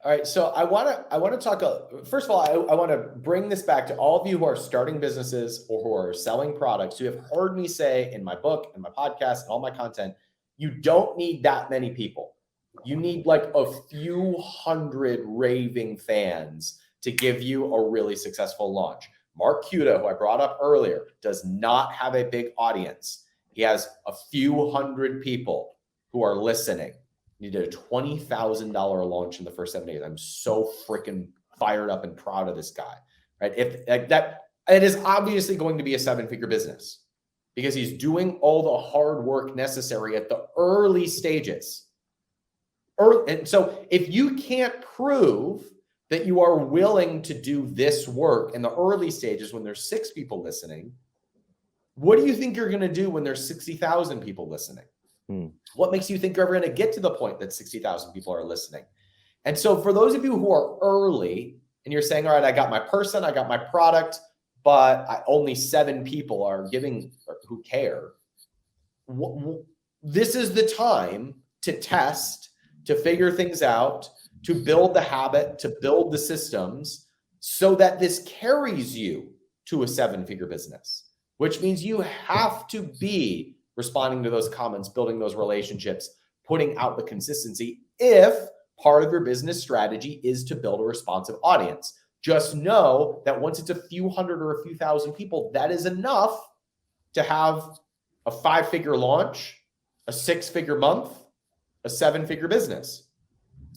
All right, so I want to talk. First of all, I want to bring this back to all of you who are starting businesses or who are selling products. You have heard me say in my book, in my podcast, and all my content, you don't need that many people. You need like a few hundred raving fans to give you a really successful launch. Mark Cuda, who I brought up earlier, does not have a big audience. He has a few hundred people who are listening. He did a $20,000 launch in the first 7 days. I'm so freaking fired up and proud of this guy, right? If like that, it is obviously going to be a 7-figure business because he's doing all the hard work necessary at the early stages. And so if you can't prove that you are willing to do this work in the early stages when there's 6 people listening, what do you think you're going to do when there's 60,000 people listening? What makes you think you're ever going to get to the point that 60,000 people are listening? And so for those of you who are early and you're saying, all right, I got my person, I got my product, but only 7 people are giving who care. This is the time to test, to figure things out, to build the habit, to build the systems so that this carries you to a 7-figure business, which means you have to be responding to those comments, building those relationships, putting out the consistency if part of your business strategy is to build a responsive audience. Just know that once it's a few hundred or a few thousand people, that is enough to have a 5-figure launch, a 6-figure month, a 7-figure business.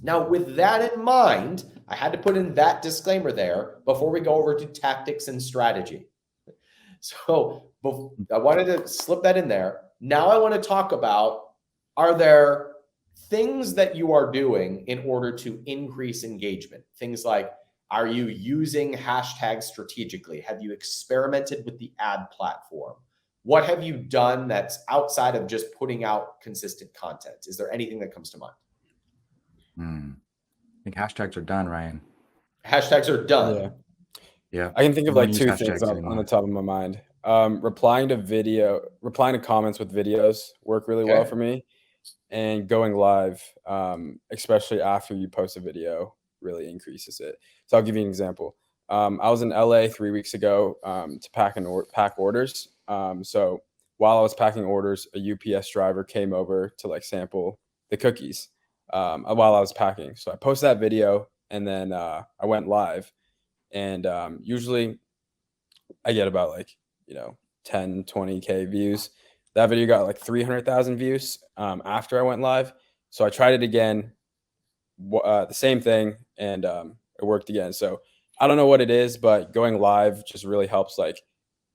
Now, with that in mind, I had to put in that disclaimer there before we go over to tactics and strategy. So I wanted to slip that in there. Now I want to talk about, are there things that you are doing in order to increase engagement? Things like, are you using hashtags strategically? Have you experimented with the ad platform? What have you done that's outside of just putting out consistent content? Is there anything that comes to mind? I think hashtags are done, Ryan. Hashtags are done. Yeah. I can think of like 2 things on the top of my mind. Replying to comments with videos work really well for me, and going live, especially after you post a video, really increases it. So I'll give you an example. I was in LA 3 weeks ago to pack orders. So while I was packing orders, a UPS driver came over to like sample the cookies while I was packing. So I posted that video and then I went live, and usually I get about like 10, 20K views. That video got like 300,000 views after I went live. So I tried it again, the same thing, and it worked again. So I don't know what it is, but going live just really helps like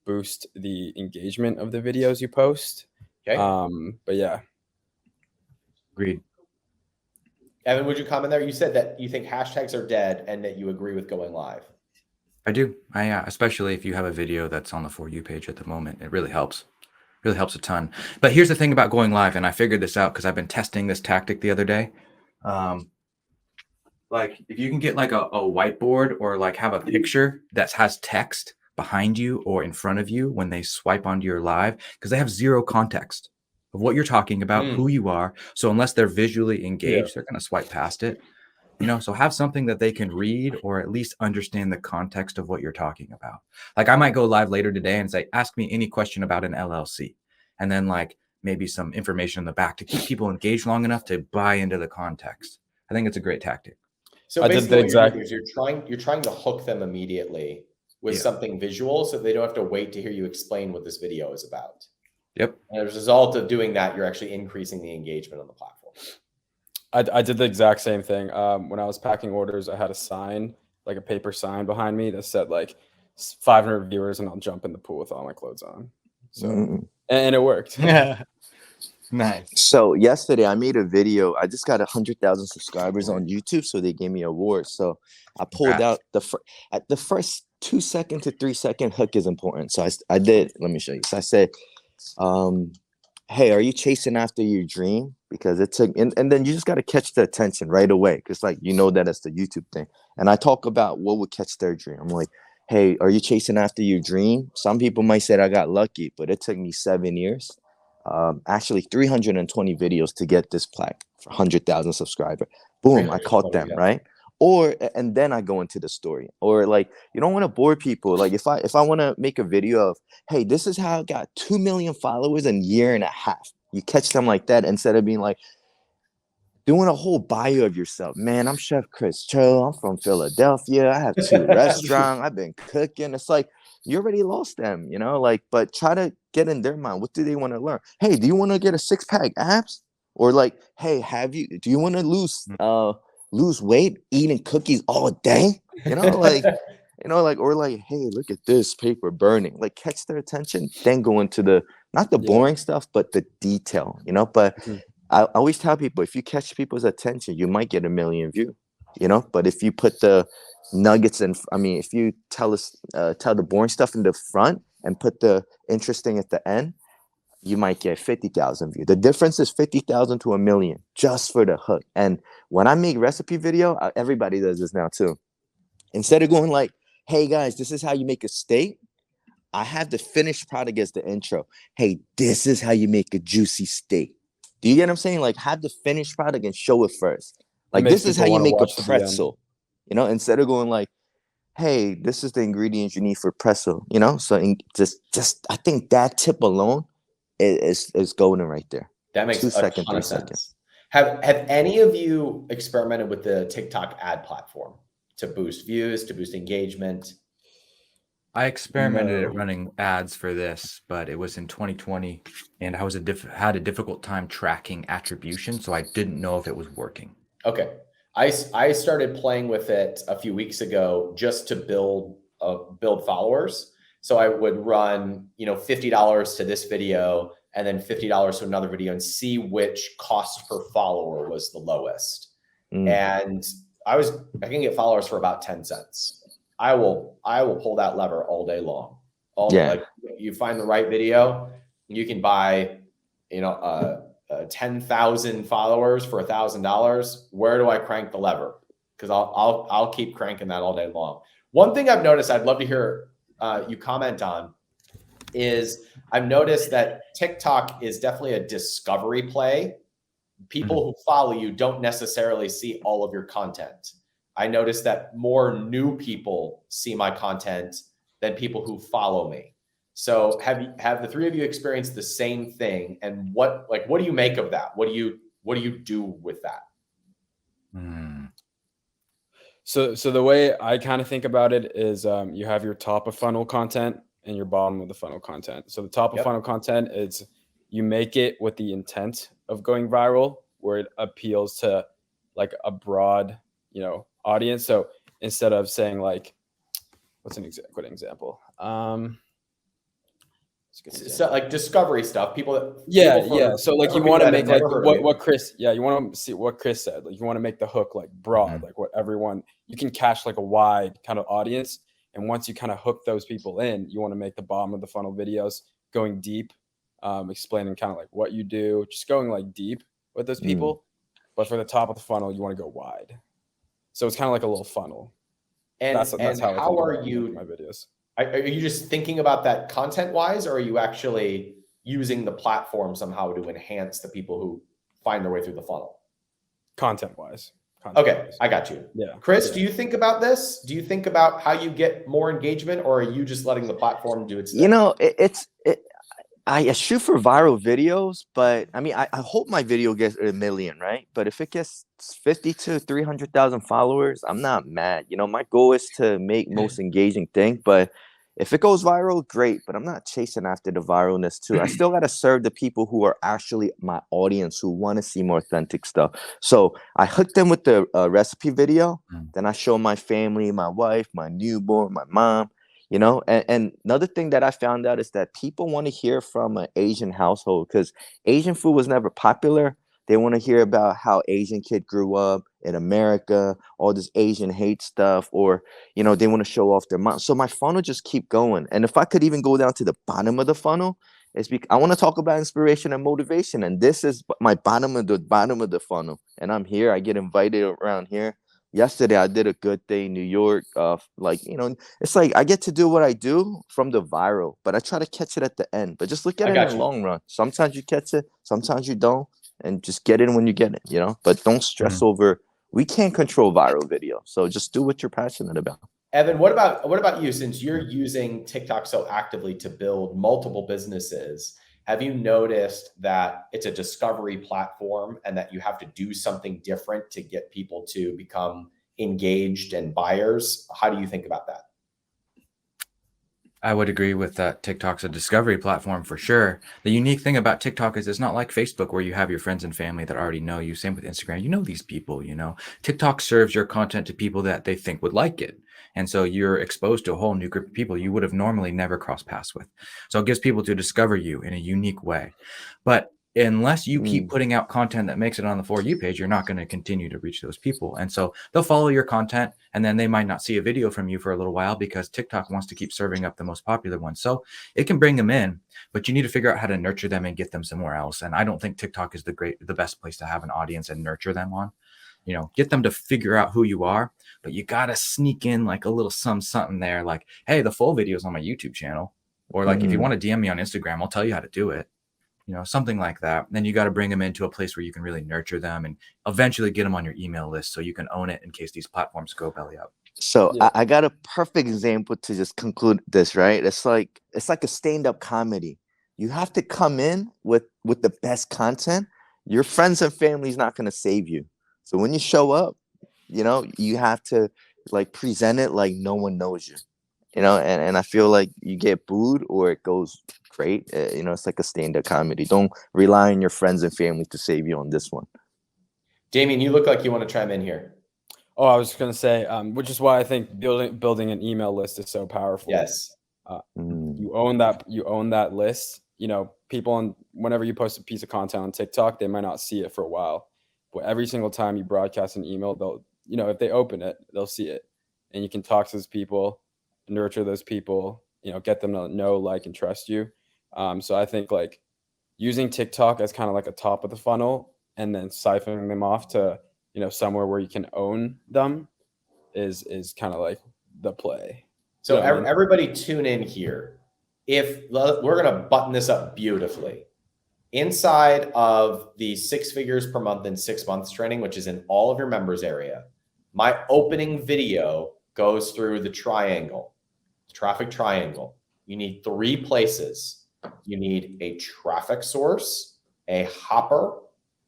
boost the engagement of the videos you post. Okay. But yeah. Agreed. Evan, would you comment there? You said that you think hashtags are dead and that you agree with going live. I do. Especially if you have a video that's on the For You page at the moment, it really helps. Really helps a ton. But here's the thing about going live, and I figured this out because I've been testing this tactic the other day. Like if you can get like a whiteboard or like have a picture that has text behind you or in front of you when they swipe onto your live, because they have zero context of what you're talking about, who you are. So unless they're visually engaged, they're going to swipe past it. So have something that they can read or at least understand the context of what you're talking about. Like I might go live later today and say, ask me any question about an LLC. And then like maybe some information in the back to keep people engaged long enough to buy into the context. I think it's a great tactic. So I basically did the what you're exact. doing is you're trying to hook them immediately with something visual so they don't have to wait to hear you explain what this video is about. Yep. And as a result of doing that, you're actually increasing the engagement on the platform. I did the exact same thing. When I was packing orders, I had a sign, like a paper sign behind me that said like 500 viewers and I'll jump in the pool with all my clothes on. So, and it worked. Nice. So yesterday I made a video. I just got 100,000 subscribers on YouTube, so they gave me an award. So I pulled out at the first 2 second to 3 second hook is important. So I did. Let me show you. So I said, "Hey, are you chasing after your dream?" Because it took, and then you just got to catch the attention right away, because like that it's the YouTube thing. And I talk about what would catch their dream. I'm like, "Hey, are you chasing after your dream?" Some people might say I got lucky, but it took me 7 years. Actually 320 videos to get this plaque for 100,000 subscriber. Boom, I caught them, right? And then I go into the story. Or like, you don't want to bore people. Like if I want to make a video of, hey, this is how I got 2 million followers in a year and a half. You catch them like that instead of being like, doing a whole bio of yourself. Man, I'm Chef Chris Cho. I'm from Philadelphia. I have 2 restaurants. I've been cooking. It's like, you already lost them, but try to get in their mind. What do they want to learn? Hey, do you want to get a 6-pack abs? Or like, hey, do you want to lose weight eating cookies all day? Or like, hey, look at this paper burning. Like catch their attention, then go into not the boring stuff, but the detail, but I always tell people, if you catch people's attention, you might get 1 million views, but if you put the nuggets if you tell the boring stuff in the front and put the interesting at the end, you might get 50,000 views. The difference is 50,000 to 1 million just for the hook. And when I make recipe video, everybody does this now too. Instead of going like, hey guys, this is how you make a steak, I have the finished product as the intro. Hey, this is how you make a juicy steak. Do you get what I'm saying? Like have the finished product and show it first. Like this is how you make a pretzel. Instead of going like, hey, this is the ingredients you need for pretzel, So just I think that tip alone is golden right there. That makes 2 seconds, seconds, 3 seconds. Have any of you experimented with the TikTok ad platform to boost views, to boost engagement? I experimented at running ads for this, but it was in 2020, and I had a difficult time tracking attribution, so I didn't know if it was working. Okay. I started playing with it a few weeks ago just to build followers. So I would run, $50 to this video and then $50 to another video and see which cost per follower was the lowest. And I can get followers for about 10 cents. I will pull that lever all day long. Like you find the right video, you can buy, 10,000 followers for $1,000. Where do I crank the lever? Because I'll keep cranking that all day long. One thing I've noticed, I'd love to hear you comment on, is I've noticed that TikTok is definitely a discovery play. People who follow you don't necessarily see all of your content. I noticed that more new people see my content than people who follow me. So have the 3 of you experienced the same thing? And what do you make of that? What do you do with that? So the way I kind of think about it is you have your top of funnel content and your bottom of the funnel content. So the top of funnel content is you make it with the intent of going viral, where it appeals to like a broad, audience. So instead of saying like, what's an good example? So like discovery stuff, people So like you want to make like what Chris, you want to see what Chris said. Like you want to make the hook like broad, like what everyone, you can catch like a wide kind of audience. And once you kind of hook those people in, you want to make the bottom of the funnel videos going deep, explaining kind of like what you do, just going like deep with those people. But for the top of the funnel, you want to go wide. So it's kind of like a little funnel. And That's how how are I make you my videos? Are you just thinking about that content wise, or are you actually using the platform somehow to enhance the people who find their way through the funnel? Content wise. Okay, I got you. Yeah. Chris, do you think about this? Do you think about how you get more engagement, or are you just letting the platform do its thing? You know, I shoot for viral videos, but I mean, I hope my video gets 1 million, right? But if it gets 50 to 300,000 followers, I'm not mad. You know, my goal is to make most engaging thing, but if it goes viral, great. But I'm not chasing after the viralness too. I still got to serve the people who are actually my audience, who want to see more authentic stuff. So I hooked them with the recipe video. Then I show my family, my wife, my newborn, my mom. You know, and another thing that I found out is that people want to hear from an Asian household, because Asian food was never popular. They want to hear about how Asian kid grew up in America, all this Asian hate stuff, or, you know, they want to show off their mom. So my funnel just keep going. And if I could even go down to the bottom of the funnel, it's because I want to talk about inspiration and motivation. And this is my bottom of the funnel. And I'm here. I get invited around here. Yesterday, I did a good thing in New York. Like, you know, it's like I get to do what I do from the viral, but I try to catch it at the end. But just look at it in the long run. Sometimes you catch it, sometimes you don't, and just get in when you get it, you know. But don't stress over. We can't control viral video, so just do what you're passionate about. Evan, what about you? Since you're using TikTok so actively to build multiple businesses, have you noticed that it's a discovery platform and that you have to do something different to get people to become engaged and buyers? How do you think about that? I would agree with that. TikTok's a discovery platform for sure. The unique thing about TikTok is it's not like Facebook where you have your friends and family that already know you. Same with Instagram. You know these people, you know. TikTok serves your content to people that they think would like it. And so you're exposed to a whole new group of people you would have normally never crossed paths with. So it gives people to discover you in a unique way. But unless you keep putting out content that makes it on the For You page, you're not going to continue to reach those people. And so they'll follow your content, and then they might not see a video from you for a little while because TikTok wants to keep serving up the most popular ones. So it can bring them in, but you need to figure out how to nurture them and get them somewhere else. And I don't think TikTok is the best place to have an audience and nurture them on. You know, get them to figure out who you are, but you got to sneak in like a little something there. Like, hey, the full video is on my YouTube channel. Or like, if you want to DM me on Instagram, I'll tell you how to do it. You know, something like that. Then you got to bring them into a place where you can really nurture them and eventually get them on your email list so you can own it in case these platforms go belly up. So I got a perfect example to just conclude this, right? It's like a stand-up comedy. You have to come in with the best content. Your friends and family is not going to save you. So when you show up, you know, you have to like present it like no one knows you. You know, and I feel like you get booed or it goes great. You know, it's like a stand-up comedy. Don't rely on your friends and family to save you on this one. Damien, you look like you want to chime in here. Oh, I was going to say, which is why I think building an email list is so powerful. Yes. You own that list. You know, whenever you post a piece of content on TikTok, they might not see it for a while, but every single time you broadcast an email, they'll, you know, if they open it, they'll see it, and you can talk to those people, nurture those people, you know, get them to know, like, and trust you. So I think like using TikTok as kind of like a top of the funnel and then siphoning them off to, you know, somewhere where you can own them is kind of like the play. So everybody tune in here. We're going to button this up beautifully. Inside of the 6 figures per month in 6 months training, which is in all of your members area, my opening video goes through the traffic triangle. You need 3 places. You need a traffic source, a hopper,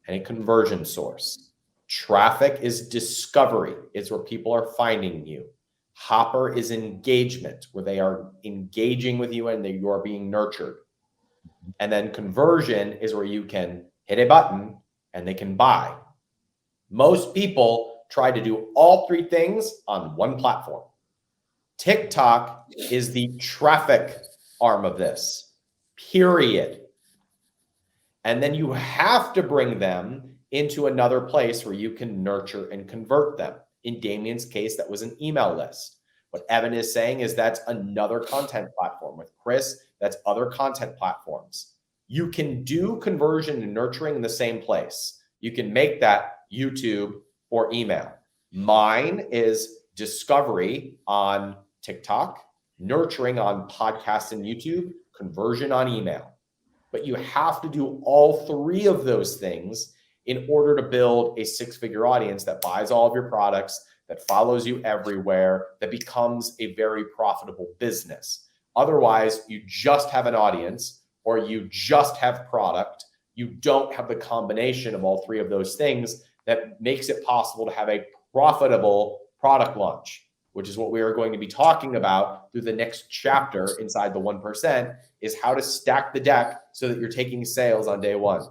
and a conversion source. Traffic is discovery. It's where people are finding you. Hopper is engagement, where they are engaging with you and you are being nurtured. And then conversion is where you can hit a button and they can buy. Most people try to do all 3 things on one platform. TikTok is the traffic arm of this, period. And then you have to bring them into another place where you can nurture and convert them. In Damien's case, that was an email list. What Evan is saying is that's another content platform. With Chris, that's other content platforms. You can do conversion and nurturing in the same place. You can make that YouTube or email. Mine is discovery on TikTok, nurturing on podcasts and YouTube, conversion on email. But you have to do all three of those things in order to build a six-figure audience that buys all of your products, that follows you everywhere, that becomes a very profitable business. Otherwise, you just have an audience or you just have product. You don't have the combination of all three of those things that makes it possible to have a profitable product launch, which is what we are going to be talking about through the next chapter inside the 1%, is how to stack the deck so that you're taking sales on day one.